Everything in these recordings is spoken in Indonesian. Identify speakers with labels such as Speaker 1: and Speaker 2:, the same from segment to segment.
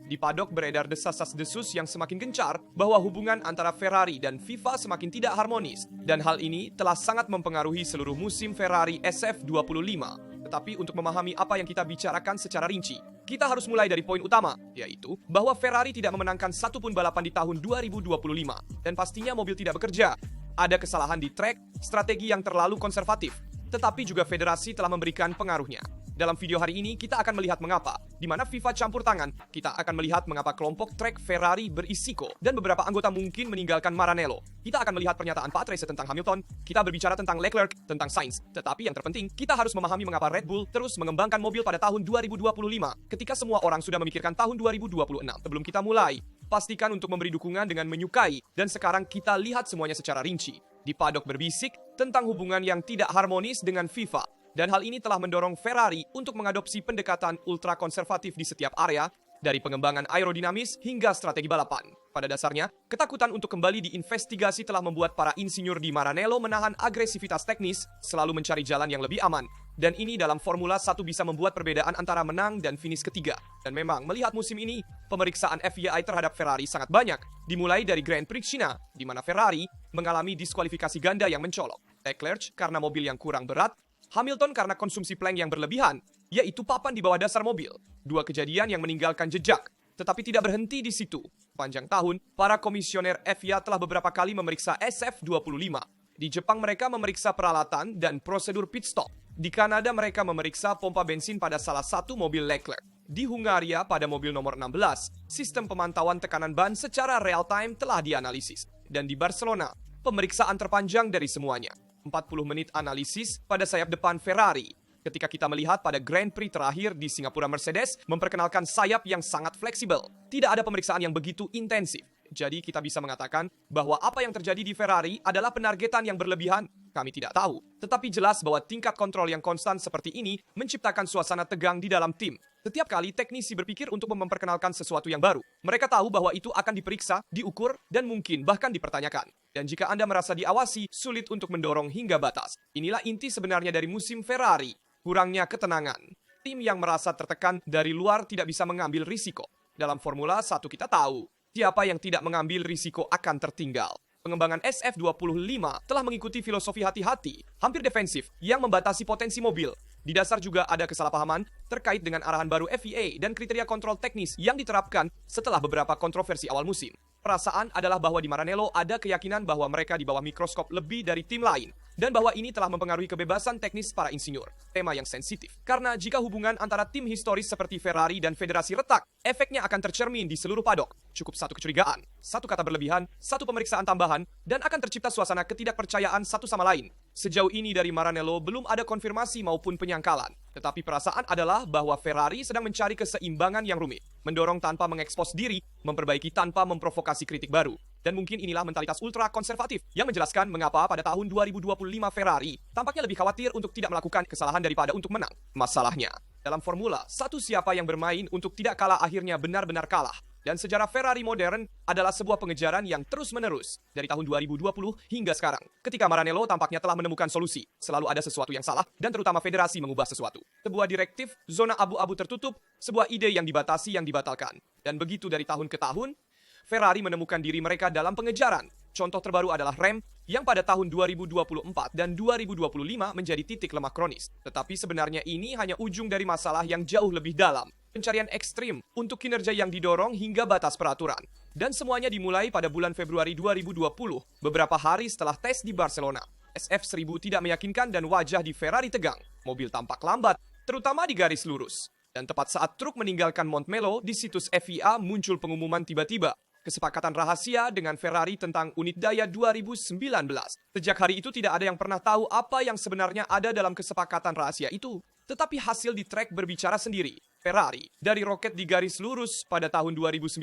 Speaker 1: Di padok beredar desas-desus yang semakin gencar bahwa hubungan antara Ferrari dan FIFA semakin tidak harmonis. Dan hal ini telah sangat mempengaruhi seluruh musim Ferrari SF25. Tetapi untuk memahami apa yang kita bicarakan secara rinci, kita harus mulai dari poin utama, yaitu bahwa Ferrari tidak memenangkan satupun balapan di tahun 2025. Dan pastinya mobil tidak bekerja. Ada kesalahan di trek, strategi yang terlalu konservatif, tetapi juga federasi telah memberikan pengaruhnya. Dalam video hari ini, kita akan melihat mengapa. Di mana FIFA campur tangan, kita akan melihat mengapa kelompok trek Ferrari berisiko dan beberapa anggota mungkin meninggalkan Maranello. Kita akan melihat pernyataan Pak Tracy tentang Hamilton, kita berbicara tentang Leclerc, tentang Sainz. Tetapi yang terpenting, kita harus memahami mengapa Red Bull terus mengembangkan mobil pada tahun 2025, ketika semua orang sudah memikirkan tahun 2026. Sebelum kita mulai, pastikan untuk memberi dukungan dengan menyukai, dan sekarang kita lihat semuanya secara rinci. Di padok berbisik tentang hubungan yang tidak harmonis dengan FIFA. Dan hal ini telah mendorong Ferrari untuk mengadopsi pendekatan ultra konservatif di setiap area, dari pengembangan aerodinamis hingga strategi balapan. Pada dasarnya, ketakutan untuk kembali diinvestigasi telah membuat para insinyur di Maranello menahan agresivitas teknis, selalu mencari jalan yang lebih aman. Dan ini dalam Formula 1 bisa membuat perbedaan antara menang dan finish ketiga. Dan memang, melihat musim ini, pemeriksaan FIA terhadap Ferrari sangat banyak. Dimulai dari Grand Prix Cina, di mana Ferrari mengalami diskualifikasi ganda yang mencolok. Leclerc karena mobil yang kurang berat, Hamilton karena konsumsi plank yang berlebihan, yaitu papan di bawah dasar mobil. Dua kejadian yang meninggalkan jejak, tetapi tidak berhenti di situ. Panjang tahun, para komisioner FIA telah beberapa kali memeriksa SF25. Di Jepang mereka memeriksa peralatan dan prosedur pit stop. Di Kanada mereka memeriksa pompa bensin pada salah satu mobil Leclerc. Di Hungaria pada mobil nomor 16, sistem pemantauan tekanan ban secara real-time telah dianalisis. Dan di Barcelona, pemeriksaan terpanjang dari semuanya. 40 menit analisis pada sayap depan Ferrari. Ketika kita melihat pada Grand Prix terakhir di Singapura, Mercedes memperkenalkan sayap yang sangat fleksibel. Tidak ada pemeriksaan yang begitu intensif. Jadi kita bisa mengatakan bahwa apa yang terjadi di Ferrari adalah penargetan yang berlebihan. Kami tidak tahu. Tetapi jelas bahwa tingkat kontrol yang konstan seperti ini menciptakan suasana tegang di dalam tim. Setiap kali teknisi berpikir untuk memperkenalkan sesuatu yang baru, mereka tahu bahwa itu akan diperiksa, diukur, dan mungkin bahkan dipertanyakan. Dan jika Anda merasa diawasi, sulit untuk mendorong hingga batas. Inilah inti sebenarnya dari musim Ferrari. Kurangnya ketenangan. Tim yang merasa tertekan dari luar tidak bisa mengambil risiko. Dalam Formula 1 kita tahu, siapa yang tidak mengambil risiko akan tertinggal. Pengembangan SF25 telah mengikuti filosofi hati-hati, hampir defensif, yang membatasi potensi mobil. Di dasar juga ada kesalahpahaman terkait dengan arahan baru FIA dan kriteria kontrol teknis yang diterapkan setelah beberapa kontroversi awal musim. Perasaan adalah bahwa di Maranello ada keyakinan bahwa mereka di bawah mikroskop lebih dari tim lain, dan bahwa ini telah mempengaruhi kebebasan teknis para insinyur. Tema yang sensitif, karena jika hubungan antara tim historis seperti Ferrari dan federasi retak, efeknya akan tercermin di seluruh padok. Cukup satu kecurigaan, satu kata berlebihan, satu pemeriksaan tambahan, dan akan tercipta suasana ketidakpercayaan satu sama lain. Sejauh ini dari Maranello belum ada konfirmasi maupun penyangkalan. Tetapi perasaan adalah bahwa Ferrari sedang mencari keseimbangan yang rumit. Mendorong tanpa mengekspos diri, memperbaiki tanpa memprovokasi kritik baru. Dan mungkin inilah mentalitas ultra konservatif yang menjelaskan mengapa pada tahun 2025 Ferrari tampaknya lebih khawatir untuk tidak melakukan kesalahan daripada untuk menang. Masalahnya, dalam Formula, satu siapa yang bermain untuk tidak kalah akhirnya benar-benar kalah. Dan sejarah Ferrari modern adalah sebuah pengejaran yang terus-menerus dari tahun 2020 hingga sekarang. Ketika Maranello tampaknya telah menemukan solusi, selalu ada sesuatu yang salah dan terutama federasi mengubah sesuatu. Sebuah direktif, zona abu-abu tertutup, sebuah ide yang dibatasi yang dibatalkan. Dan begitu dari tahun ke tahun, Ferrari menemukan diri mereka dalam pengejaran. Contoh terbaru adalah rem yang pada tahun 2024 dan 2025 menjadi titik lemah kronis. Tetapi sebenarnya ini hanya ujung dari masalah yang jauh lebih dalam. Pencarian ekstrim untuk kinerja yang didorong hingga batas peraturan. Dan semuanya dimulai pada bulan Februari 2020, beberapa hari setelah tes di Barcelona. SF1000 tidak meyakinkan dan wajah di Ferrari tegang. Mobil tampak lambat, terutama di garis lurus. Dan tepat saat truk meninggalkan Montmello, di situs FIA muncul pengumuman tiba-tiba. Kesepakatan rahasia dengan Ferrari tentang unit daya 2019. Sejak hari itu tidak ada yang pernah tahu apa yang sebenarnya ada dalam kesepakatan rahasia itu. Tetapi hasil di trek berbicara sendiri. Ferrari, dari roket di garis lurus pada tahun 2019,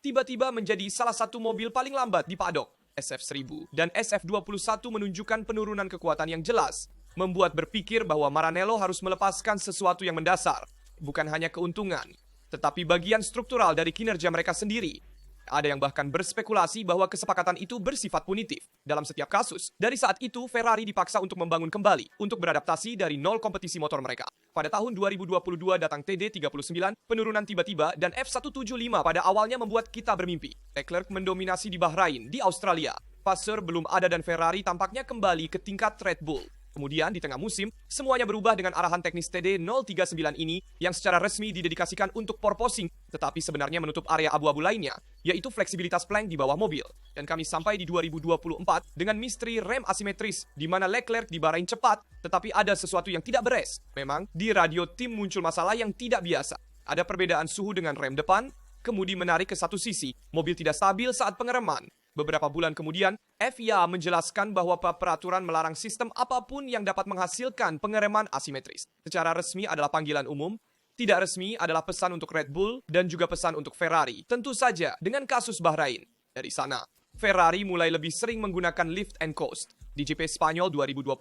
Speaker 1: tiba-tiba menjadi salah satu mobil paling lambat di padok. SF1000 dan SF21 menunjukkan penurunan kekuatan yang jelas, membuat berpikir bahwa Maranello harus melepaskan sesuatu yang mendasar. Bukan hanya keuntungan, tetapi bagian struktural dari kinerja mereka sendiri. Ada yang bahkan berspekulasi bahwa kesepakatan itu bersifat punitif. Dalam setiap kasus, dari saat itu Ferrari dipaksa untuk membangun kembali untuk beradaptasi dari nol kompetisi motor mereka. Pada tahun 2022 datang TD39, penurunan tiba-tiba, dan F175 pada awalnya membuat kita bermimpi. Leclerc mendominasi di Bahrain, di Australia. Vasseur belum ada dan Ferrari tampaknya kembali ke tingkat Red Bull. Kemudian di tengah musim, semuanya berubah dengan arahan teknis TD039 ini yang secara resmi didedikasikan untuk porpoising, tetapi sebenarnya menutup area abu-abu lainnya, yaitu fleksibilitas plank di bawah mobil. Dan kami sampai di 2024 dengan misteri rem asimetris, di mana Leclerc di Bahrain cepat, tetapi ada sesuatu yang tidak beres. Memang, di radio tim muncul masalah yang tidak biasa. Ada perbedaan suhu dengan rem depan, kemudi menarik ke satu sisi, mobil tidak stabil saat pengereman. Beberapa bulan kemudian, FIA menjelaskan bahwa peraturan melarang sistem apapun yang dapat menghasilkan pengereman asimetris. Secara resmi adalah panggilan umum, tidak resmi adalah pesan untuk Red Bull dan juga pesan untuk Ferrari. Tentu saja dengan kasus Bahrain. Dari sana, Ferrari mulai lebih sering menggunakan lift and coast. Di GP Spanyol 2025,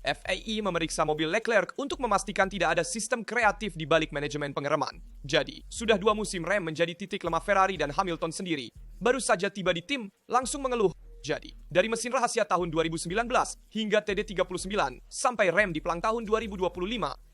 Speaker 1: FIA memeriksa mobil Leclerc untuk memastikan tidak ada sistem kreatif di balik manajemen pengereman. Jadi, sudah 2 musim rem menjadi titik lemah Ferrari dan Hamilton sendiri. Baru saja tiba di tim, langsung mengeluh. Jadi, dari mesin rahasia tahun 2019 hingga TD39 sampai rem di pelang tahun 2025,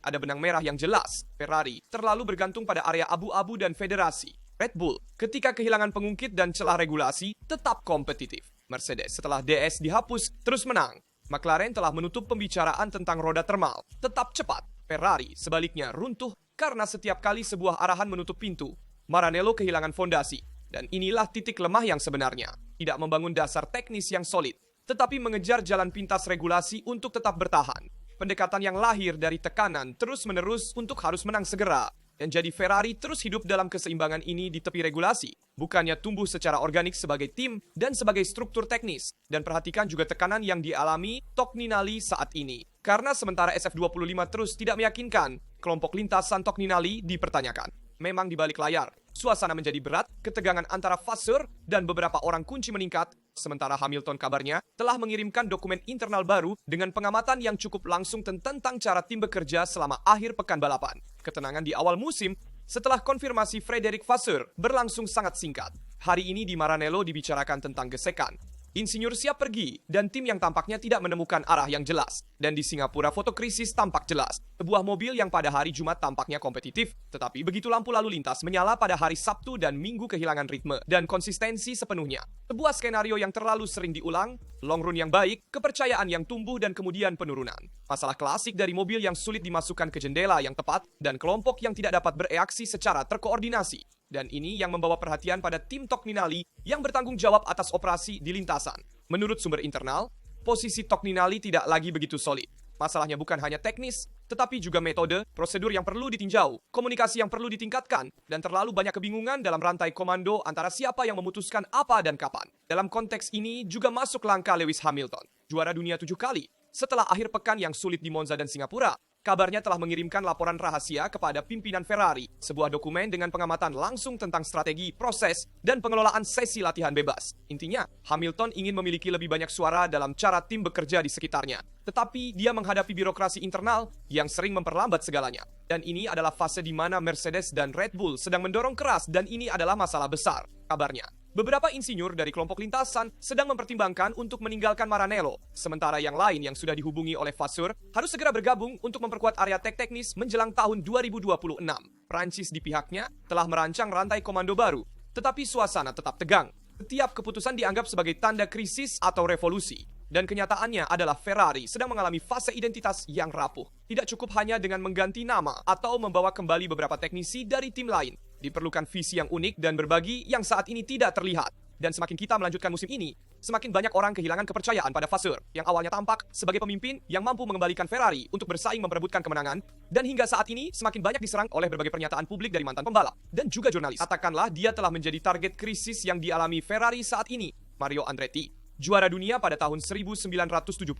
Speaker 1: ada benang merah yang jelas. Ferrari terlalu bergantung pada area abu-abu dan federasi. Red Bull, ketika kehilangan pengungkit dan celah regulasi, tetap kompetitif. Mercedes setelah DS dihapus, terus menang. McLaren telah menutup pembicaraan tentang roda termal, tetap cepat. Ferrari, sebaliknya, runtuh karena setiap kali sebuah arahan menutup pintu. Maranello kehilangan fondasi. Dan inilah titik lemah yang sebenarnya. Tidak membangun dasar teknis yang solid, tetapi mengejar jalan pintas regulasi untuk tetap bertahan. Pendekatan yang lahir dari tekanan terus-menerus untuk harus menang segera. Dan jadi Ferrari terus hidup dalam keseimbangan ini di tepi regulasi. Bukannya tumbuh secara organik sebagai tim dan sebagai struktur teknis. Dan perhatikan juga tekanan yang dialami Tocninali saat ini. Karena sementara SF25 terus tidak meyakinkan, kelompok lintasan Tocninali dipertanyakan. Memang di balik layar, suasana menjadi berat, ketegangan antara Vasseur dan beberapa orang kunci meningkat, sementara Hamilton kabarnya telah mengirimkan dokumen internal baru dengan pengamatan yang cukup langsung tentang cara tim bekerja selama akhir pekan balapan. Ketenangan di awal musim setelah konfirmasi Frederick Vasseur berlangsung sangat singkat. Hari ini di Maranello dibicarakan tentang gesekan. Insinyur siap pergi, dan tim yang tampaknya tidak menemukan arah yang jelas. Dan di Singapura foto krisis tampak jelas. Sebuah mobil yang pada hari Jumat tampaknya kompetitif, tetapi begitu lampu lalu lintas menyala pada hari Sabtu dan Minggu kehilangan ritme dan konsistensi sepenuhnya. Sebuah skenario yang terlalu sering diulang, long run yang baik, kepercayaan yang tumbuh dan kemudian penurunan. Masalah klasik dari mobil yang sulit dimasukkan ke jendela yang tepat dan kelompok yang tidak dapat bereaksi secara terkoordinasi. Dan ini yang membawa perhatian pada tim Tocninali yang bertanggung jawab atas operasi di lintasan. Menurut sumber internal, posisi Tocninali tidak lagi begitu solid. Masalahnya bukan hanya teknis, tetapi juga metode, prosedur yang perlu ditinjau, komunikasi yang perlu ditingkatkan, dan terlalu banyak kebingungan dalam rantai komando antara siapa yang memutuskan apa dan kapan. Dalam konteks ini juga masuk langkah Lewis Hamilton, juara dunia 7 kali. Setelah akhir pekan yang sulit di Monza dan Singapura, kabarnya telah mengirimkan laporan rahasia kepada pimpinan Ferrari, sebuah dokumen dengan pengamatan langsung tentang strategi, proses, dan pengelolaan sesi latihan bebas. Intinya, Hamilton ingin memiliki lebih banyak suara dalam cara tim bekerja di sekitarnya. Tetapi dia menghadapi birokrasi internal yang sering memperlambat segalanya. Dan ini adalah fase di mana Mercedes dan Red Bull sedang mendorong keras dan ini adalah masalah besar, kabarnya. Beberapa insinyur dari kelompok lintasan sedang mempertimbangkan untuk meninggalkan Maranello, sementara yang lain yang sudah dihubungi oleh Vasseur harus segera bergabung untuk memperkuat area teknis menjelang tahun 2026. Prancis di pihaknya telah merancang rantai komando baru, tetapi suasana tetap tegang. Setiap keputusan dianggap sebagai tanda krisis atau revolusi. Dan kenyataannya adalah Ferrari sedang mengalami fase identitas yang rapuh. Tidak cukup hanya dengan mengganti nama atau membawa kembali beberapa teknisi dari tim lain. Diperlukan visi yang unik dan berbagi yang saat ini tidak terlihat. Dan semakin kita melanjutkan musim ini, semakin banyak orang kehilangan kepercayaan pada Vasseur yang awalnya tampak sebagai pemimpin yang mampu mengembalikan Ferrari untuk bersaing memperebutkan kemenangan. Dan hingga saat ini semakin banyak diserang oleh berbagai pernyataan publik dari mantan pembalap dan juga jurnalis. Katakanlah dia telah menjadi target krisis yang dialami Ferrari saat ini. Mario Andretti, juara dunia pada tahun 1978,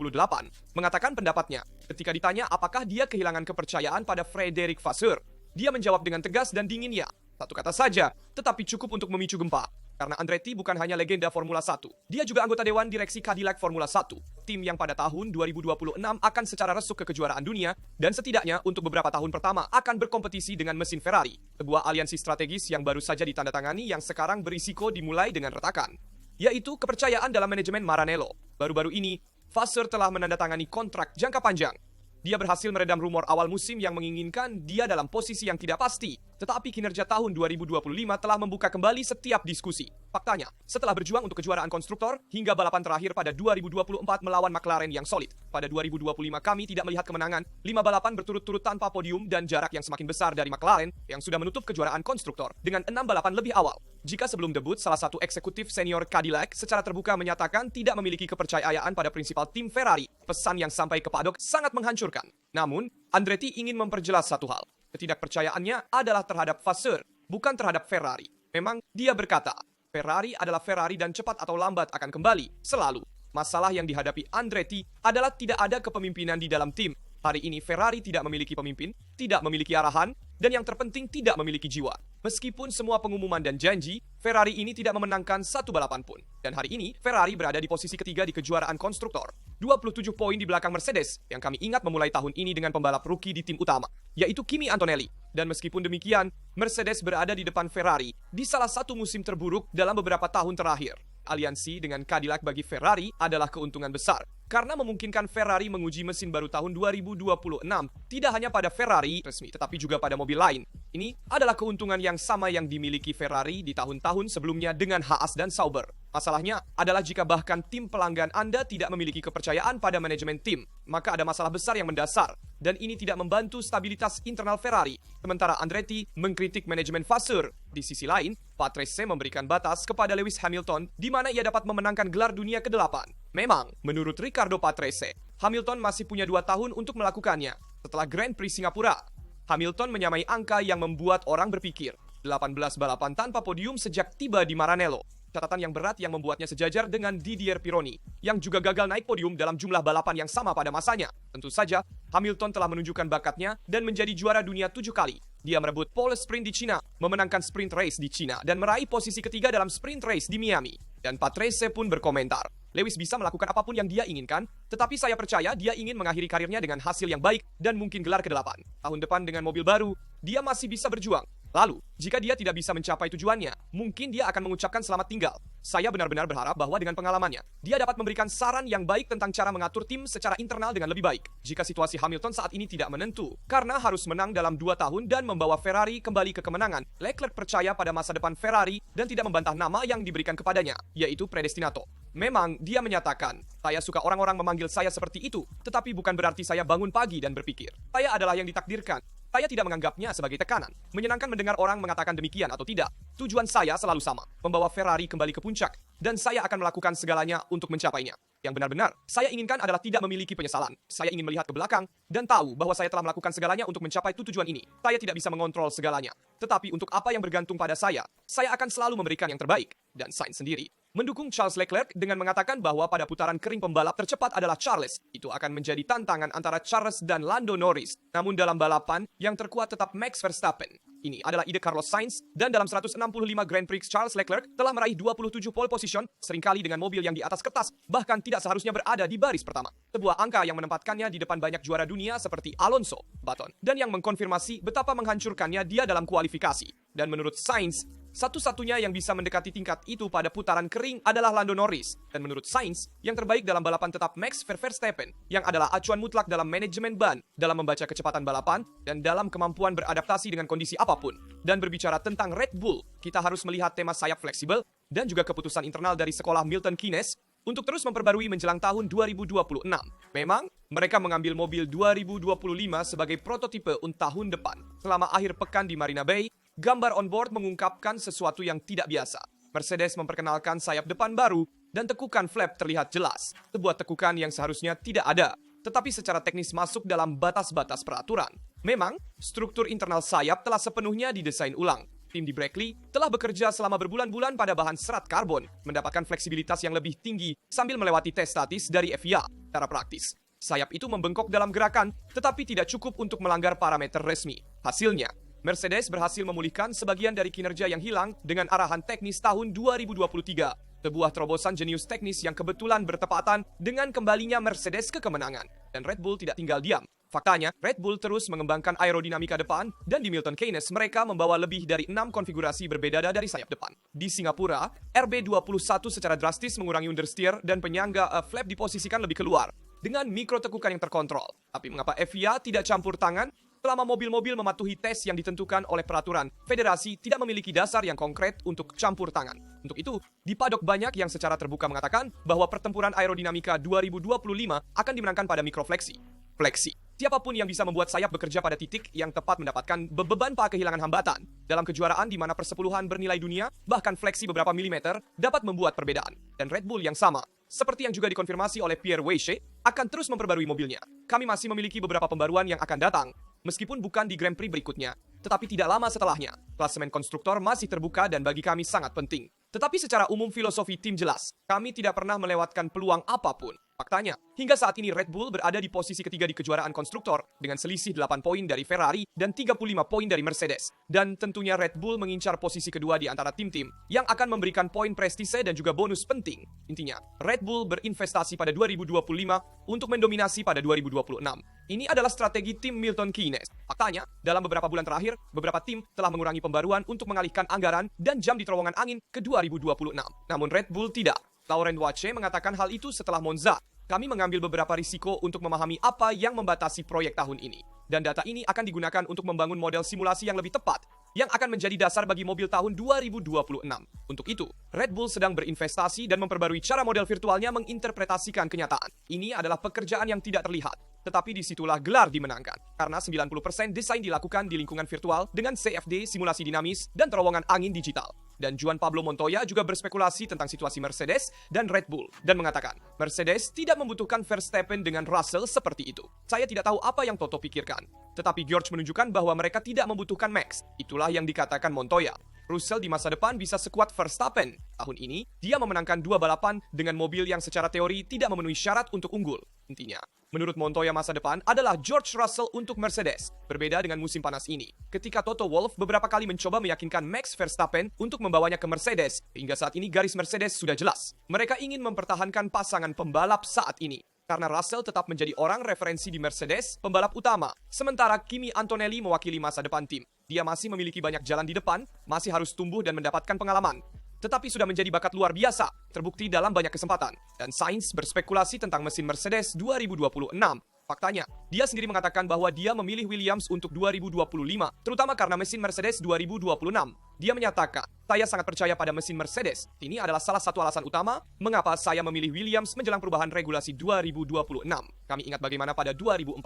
Speaker 1: mengatakan pendapatnya ketika ditanya apakah dia kehilangan kepercayaan pada Frederick Vasseur. Dia menjawab dengan tegas dan dingin ya. Satu kata saja, tetapi cukup untuk memicu gempa. Karena Andretti bukan hanya legenda Formula 1, dia juga anggota Dewan Direksi Cadillac Formula 1, tim yang pada tahun 2026 akan secara resuk ke kejuaraan dunia, dan setidaknya untuk beberapa tahun pertama akan berkompetisi dengan mesin Ferrari, sebuah aliansi strategis yang baru saja ditandatangani yang sekarang berisiko dimulai dengan retakan, yaitu kepercayaan dalam manajemen Maranello. Baru-baru ini, Vasseur telah menandatangani kontrak jangka panjang. Dia berhasil meredam rumor awal musim yang menginginkan dia dalam posisi yang tidak pasti. Tetapi kinerja tahun 2025 telah membuka kembali setiap diskusi. Faktanya, setelah berjuang untuk kejuaraan konstruktor, hingga balapan terakhir pada 2024 melawan McLaren yang solid. Pada 2025 kami tidak melihat kemenangan, 5 balapan berturut-turut tanpa podium dan jarak yang semakin besar dari McLaren yang sudah menutup kejuaraan konstruktor dengan 6 balapan lebih awal. Jika sebelum debut, salah satu eksekutif senior Cadillac secara terbuka menyatakan tidak memiliki kepercayaan pada prinsipal tim Ferrari, pesan yang sampai ke paddock sangat menghancurkan. Namun, Andretti ingin memperjelas satu hal. Ketidakpercayaannya adalah terhadap Vasseur, bukan terhadap Ferrari. Memang, dia berkata, Ferrari adalah Ferrari dan cepat atau lambat akan kembali, selalu. Masalah yang dihadapi Andretti adalah tidak ada kepemimpinan di dalam tim. Hari ini Ferrari tidak memiliki pemimpin, tidak memiliki arahan, dan yang terpenting tidak memiliki jiwa. Meskipun semua pengumuman dan janji, Ferrari ini tidak memenangkan satu balapan pun. Dan hari ini, Ferrari berada di posisi ketiga di kejuaraan konstruktor. 27 poin di belakang Mercedes, yang kami ingat memulai tahun ini dengan pembalap rookie di tim utama, yaitu Kimi Antonelli. Dan meskipun demikian, Mercedes berada di depan Ferrari di salah satu musim terburuk dalam beberapa tahun terakhir. Aliansi dengan Cadillac bagi Ferrari adalah keuntungan besar, karena memungkinkan Ferrari menguji mesin baru tahun 2026, tidak hanya pada Ferrari resmi, tetapi juga pada mobil lain. Ini adalah keuntungan yang sama yang dimiliki Ferrari di tahun-tahun sebelumnya dengan Haas dan Sauber. Masalahnya adalah jika bahkan tim pelanggan Anda tidak memiliki kepercayaan pada manajemen tim, maka ada masalah besar yang mendasar, dan ini tidak membantu stabilitas internal Ferrari. Sementara Andretti mengkritik manajemen Vasseur. Di sisi lain, Patrese memberikan batas kepada Lewis Hamilton di mana ia dapat memenangkan gelar dunia ke-8. Memang, menurut Ricardo Patrese, Hamilton masih punya 2 tahun untuk melakukannya. Setelah Grand Prix Singapura, Hamilton menyamai angka yang membuat orang berpikir. 18 balapan tanpa podium sejak tiba di Maranello. Catatan yang berat yang membuatnya sejajar dengan Didier Pironi, yang juga gagal naik podium dalam jumlah balapan yang sama pada masanya. Tentu saja, Hamilton telah menunjukkan bakatnya dan menjadi juara dunia 7 kali. Dia merebut pole sprint di Cina, memenangkan sprint race di Cina, dan meraih posisi ketiga dalam sprint race di Miami. Dan Patrese pun berkomentar, Lewis bisa melakukan apapun yang dia inginkan, tetapi saya percaya dia ingin mengakhiri karirnya dengan hasil yang baik dan mungkin gelar ke-8. Tahun depan dengan mobil baru, dia masih bisa berjuang. Lalu, jika dia tidak bisa mencapai tujuannya, mungkin dia akan mengucapkan selamat tinggal. Saya benar-benar berharap bahwa dengan pengalamannya, dia dapat memberikan saran yang baik tentang cara mengatur tim secara internal dengan lebih baik. Jika situasi Hamilton saat ini tidak menentu, karena harus menang dalam 2 tahun dan membawa Ferrari kembali ke kemenangan, Leclerc percaya pada masa depan Ferrari dan tidak membantah nama yang diberikan kepadanya, yaitu Predestinato. Memang, dia menyatakan, saya suka orang-orang memanggil saya seperti itu, tetapi bukan berarti saya bangun pagi dan berpikir, saya adalah yang ditakdirkan. Saya tidak menganggapnya sebagai tekanan. Menyenangkan mendengar orang mengatakan demikian atau tidak. Tujuan saya selalu sama, membawa Ferrari kembali ke puncak, dan saya akan melakukan segalanya untuk mencapainya. Yang benar-benar saya inginkan adalah tidak memiliki penyesalan. Saya ingin melihat ke belakang dan tahu bahwa saya telah melakukan segalanya untuk mencapai tujuan ini. Saya tidak bisa mengontrol segalanya. Tetapi untuk apa yang bergantung pada saya akan selalu memberikan yang terbaik. Dan Sainz sendiri mendukung Charles Leclerc dengan mengatakan bahwa pada putaran kering pembalap tercepat adalah Charles. Itu akan menjadi tantangan antara Charles dan Lando Norris. Namun dalam balapan, yang terkuat tetap Max Verstappen. Ini adalah ide Carlos Sainz, dan dalam 165 Grand Prix Charles Leclerc telah meraih 27 pole position, seringkali dengan mobil yang di atas kertas, bahkan tidak seharusnya berada di baris pertama. Sebuah angka yang menempatkannya di depan banyak juara dunia seperti Alonso, Button, dan yang mengkonfirmasi betapa menghancurkannya dia dalam kualifikasi. Dan menurut Sainz, satu-satunya yang bisa mendekati tingkat itu pada putaran kering adalah Lando Norris. Dan menurut Sainz, yang terbaik dalam balapan tetap Max Verstappen, yang adalah acuan mutlak dalam manajemen ban, dalam membaca kecepatan balapan, dan dalam kemampuan beradaptasi dengan kondisi apapun. Dan berbicara tentang Red Bull, kita harus melihat tema sayap fleksibel, dan juga keputusan internal dari sekolah Milton Keynes, untuk terus memperbarui menjelang tahun 2026. Memang, mereka mengambil mobil 2025 sebagai prototipe untuk tahun depan. Selama akhir pekan di Marina Bay, gambar on-board mengungkapkan sesuatu yang tidak biasa. Mercedes memperkenalkan sayap depan baru, dan tekukan flap terlihat jelas. Sebuah tekukan yang seharusnya tidak ada, tetapi secara teknis masuk dalam batas-batas peraturan. Memang, struktur internal sayap telah sepenuhnya didesain ulang. Tim di Brackley telah bekerja selama berbulan-bulan pada bahan serat karbon, mendapatkan fleksibilitas yang lebih tinggi sambil melewati tes statis dari FIA. Secara praktis, sayap itu membengkok dalam gerakan, tetapi tidak cukup untuk melanggar parameter resmi. Hasilnya, Mercedes berhasil memulihkan sebagian dari kinerja yang hilang dengan arahan teknis tahun 2023. Sebuah terobosan jenius teknis yang kebetulan bertepatan dengan kembalinya Mercedes ke kemenangan. Dan Red Bull tidak tinggal diam. Faktanya, Red Bull terus mengembangkan aerodinamika depan, dan di Milton Keynes mereka membawa lebih dari 6 konfigurasi berbeda dari sayap depan. Di Singapura, RB21 secara drastis mengurangi understeer dan penyangga flap diposisikan lebih keluar, dengan mikrotekukan yang terkontrol. Tapi mengapa FIA tidak campur tangan? Selama mobil-mobil mematuhi tes yang ditentukan oleh peraturan, federasi tidak memiliki dasar yang konkret untuk campur tangan. Untuk itu, di paddock banyak yang secara terbuka mengatakan bahwa pertempuran aerodinamika 2025 akan dimenangkan pada mikrofleksi. Fleksi. Siapapun yang bisa membuat sayap bekerja pada titik yang tepat mendapatkan beban pak kehilangan hambatan. Dalam kejuaraan di mana persepuluhan bernilai dunia, bahkan fleksi beberapa milimeter dapat membuat perbedaan. Dan Red Bull yang sama, seperti yang juga dikonfirmasi oleh Pierre Weische, akan terus memperbarui mobilnya. Kami masih memiliki beberapa pembaruan yang akan datang, meskipun bukan di Grand Prix berikutnya, tetapi tidak lama setelahnya. Klasemen konstruktor masih terbuka dan bagi kami sangat penting. Tetapi secara umum filosofi tim jelas, kami tidak pernah melewatkan peluang apapun. Faktanya, hingga saat ini Red Bull berada di posisi ketiga di kejuaraan konstruktor dengan selisih 8 poin dari Ferrari dan 35 poin dari Mercedes. Dan tentunya Red Bull mengincar posisi kedua di antara tim-tim yang akan memberikan poin prestise dan juga bonus penting. Intinya, Red Bull berinvestasi pada 2025 untuk mendominasi pada 2026. Ini adalah strategi tim Milton Keynes. Faktanya, dalam beberapa bulan terakhir, beberapa tim telah mengurangi pembaruan untuk mengalihkan anggaran dan jam di terowongan angin ke 2026. Namun Red Bull tidak. Laurent Wache mengatakan hal itu setelah Monza. Kami mengambil beberapa risiko untuk memahami apa yang membatasi proyek tahun ini. Dan data ini akan digunakan untuk membangun model simulasi yang lebih tepat, yang akan menjadi dasar bagi mobil tahun 2026. Untuk itu, Red Bull sedang berinvestasi dan memperbarui cara model virtualnya menginterpretasikan kenyataan. Ini adalah pekerjaan yang tidak terlihat, tetapi disitulah gelar dimenangkan. Karena 90% desain dilakukan di lingkungan virtual dengan CFD, simulasi dinamis, dan terowongan angin digital. Dan Juan Pablo Montoya juga berspekulasi tentang situasi Mercedes dan Red Bull, dan mengatakan, Mercedes tidak membutuhkan Verstappen dengan Russell seperti itu. Saya tidak tahu apa yang Toto pikirkan, tetapi George menunjukkan bahwa mereka tidak membutuhkan Max. Itulah yang dikatakan Montoya. Russell di masa depan bisa sekuat Verstappen. Tahun ini, dia memenangkan 2 balapan dengan mobil yang secara teori tidak memenuhi syarat untuk unggul. Intinya, menurut Montoya masa depan adalah George Russell untuk Mercedes. Berbeda dengan musim panas ini, ketika Toto Wolff beberapa kali mencoba meyakinkan Max Verstappen untuk membawanya ke Mercedes. Hingga saat ini garis Mercedes sudah jelas. Mereka ingin mempertahankan pasangan pembalap saat ini. Karena Russell tetap menjadi orang referensi di Mercedes, pembalap utama. Sementara Kimi Antonelli mewakili masa depan tim. Dia masih memiliki banyak jalan di depan, masih harus tumbuh dan mendapatkan pengalaman. Tetapi sudah menjadi bakat luar biasa, terbukti dalam banyak kesempatan. Dan Sainz berspekulasi tentang mesin Mercedes 2026. Faktanya, dia sendiri mengatakan bahwa dia memilih Williams untuk 2025, terutama karena mesin Mercedes 2026. Dia menyatakan, saya sangat percaya pada mesin Mercedes. Ini adalah salah satu alasan utama mengapa saya memilih Williams menjelang perubahan regulasi 2026. Kami ingat bagaimana pada 2014,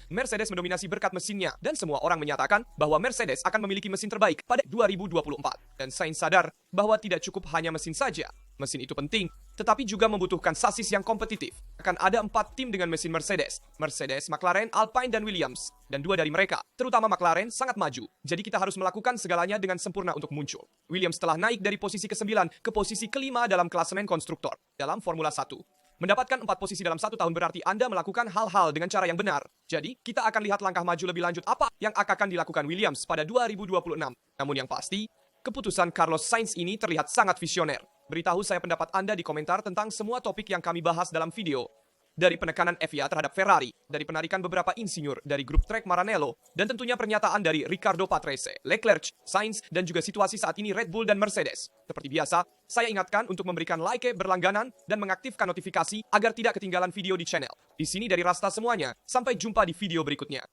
Speaker 1: Mercedes mendominasi berkat mesinnya, dan semua orang menyatakan bahwa Mercedes akan memiliki mesin terbaik pada 2024. Dan Sainz sadar bahwa tidak cukup hanya mesin saja. Mesin itu penting, tetapi juga membutuhkan sasis yang kompetitif. Akan ada 4 tim dengan mesin Mercedes. Mercedes, McLaren, Alpine, dan Williams. Dan 2 dari mereka, terutama McLaren, sangat maju. Jadi kita harus melakukan segalanya dengan sempurna untuk muncul. Williams telah naik dari posisi ke-9 ke posisi ke-5 dalam klasemen konstruktor dalam Formula 1. Mendapatkan 4 posisi dalam 1 tahun berarti Anda melakukan hal-hal dengan cara yang benar. Jadi, kita akan lihat langkah maju lebih lanjut apa yang akan dilakukan Williams pada 2026. Namun yang pasti, keputusan Carlos Sainz ini terlihat sangat visioner. Beritahu saya pendapat Anda di komentar tentang semua topik yang kami bahas dalam video. Dari penekanan FIA terhadap Ferrari, dari penarikan beberapa insinyur dari grup Trek Maranello, dan tentunya pernyataan dari Riccardo Patrese, Leclerc, Sainz, dan juga situasi saat ini Red Bull dan Mercedes. Seperti biasa, saya ingatkan untuk memberikan like berlangganan dan mengaktifkan notifikasi agar tidak ketinggalan video di channel. Di sini dari Rasta semuanya, sampai jumpa di video berikutnya.